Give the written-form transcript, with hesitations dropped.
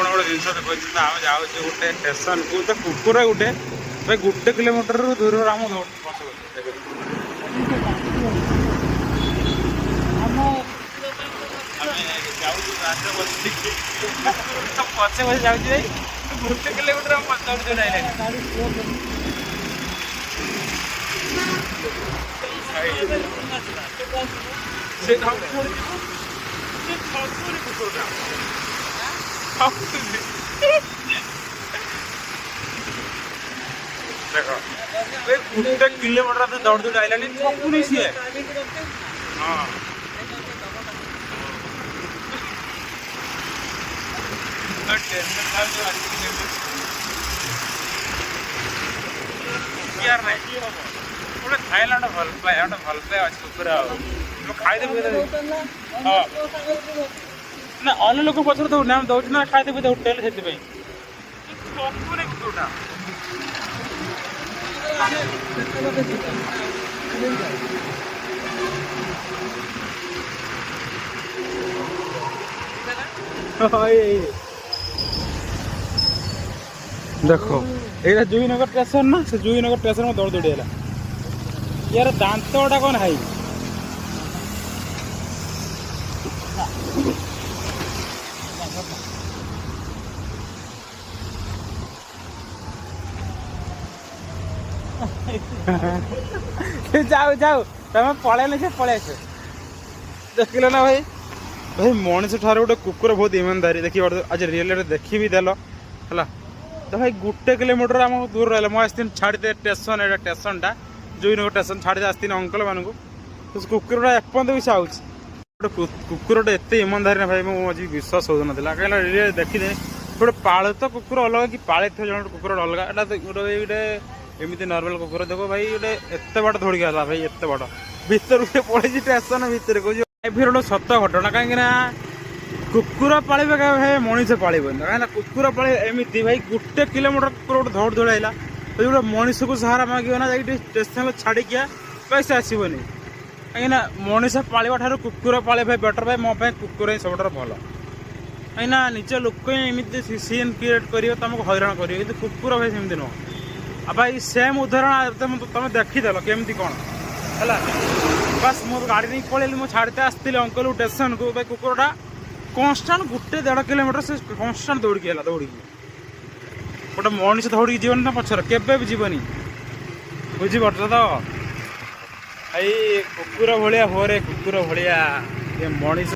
गोटे जिन देखते आम जाऊँ गोटे स्टेशन को तो कुकुर गोटे भाई 1 किलोमीटर दूर आम पचे बजे जाऊँ 1 किलोमीटर आम देख 1 किलोमीटर तो दौड़ दौड़ आइलानी थकुनी सी हाँ यार नहीं गोटे थाईलैंड भल पाए भल पाए अच्छे पूरा खाईदेवी हाँ ना अन्य लोक पचर दौड़ना दौड़ ना खाईदेवी होटेल से कुकुरटा देखो ये जुईनगर स्टेशन ना से जुईनगर स्टेशन में दौड़ दौड़ी है यार दांतटा कौन है जाओ जाओ तुम पलैन से पलि आस देख ना भाई भाई मनीष ठार गोटे कुकुर बहुत ईमानदारी देखिए आज रियल देखी भी देल है तो भाई 1 किलोमीटर आम दूर रहा मुझे छाड़ी स्टेशन एटा स्टेशनटा जुईनगर स्टेशन छाड़ी आसती अंकल मान को तो कुकुरटा एपर्त भी से आउट कुकुरटा एत ईमानदारी ना भाई मुझे विश्वास हो ना कहीं रियल देखी गोटे पालित कुकुर अलग कि पालित जन कुकुर अलग एटा गोटे एमती नर्माल कुकुर देखो भाई गोटे एत बाट धोड़ी गला भाई एत बाट भर पड़े स्टेशन भितर कह गोटे सत घटना कहीं कुकुर पालिबे भाई मनीष पालिबन कहीं कुकुर पाल एमती भाई 1 किलोमीटर कुकुर गोटे दौड़ दौड़ आइला तो गोटे मनीष को सहारा मांगे ना जाए स्टेशन छाड़ी पैसा आसबनी कहीं मनीष पालिबा ठार कुकुर पाले भाई बेटर भाई मो कुकुर ही सब भल कहीं निज लोक एमती सीन क्रिएट कर तुमको हैरान कर कुकुर भाई सेमती नुह आ भाई सेम उदाहरण तुम देखीदेल केमती कौन है बस मो गाड़ी नहीं पलैली मुझे छाड़ते आसती अंकल स्टेशन को भाई कुकुरटा कन्स्टाट 1.5 किलोमीटर से कन्स्टाट दौड़ी है दौड़ी गोटे मनीष दौड़ी जीवन ना पचर केवे भी जीवनी बुझीपार तो भाई कुकुर भाया हो रे कुकुर भाया मनीष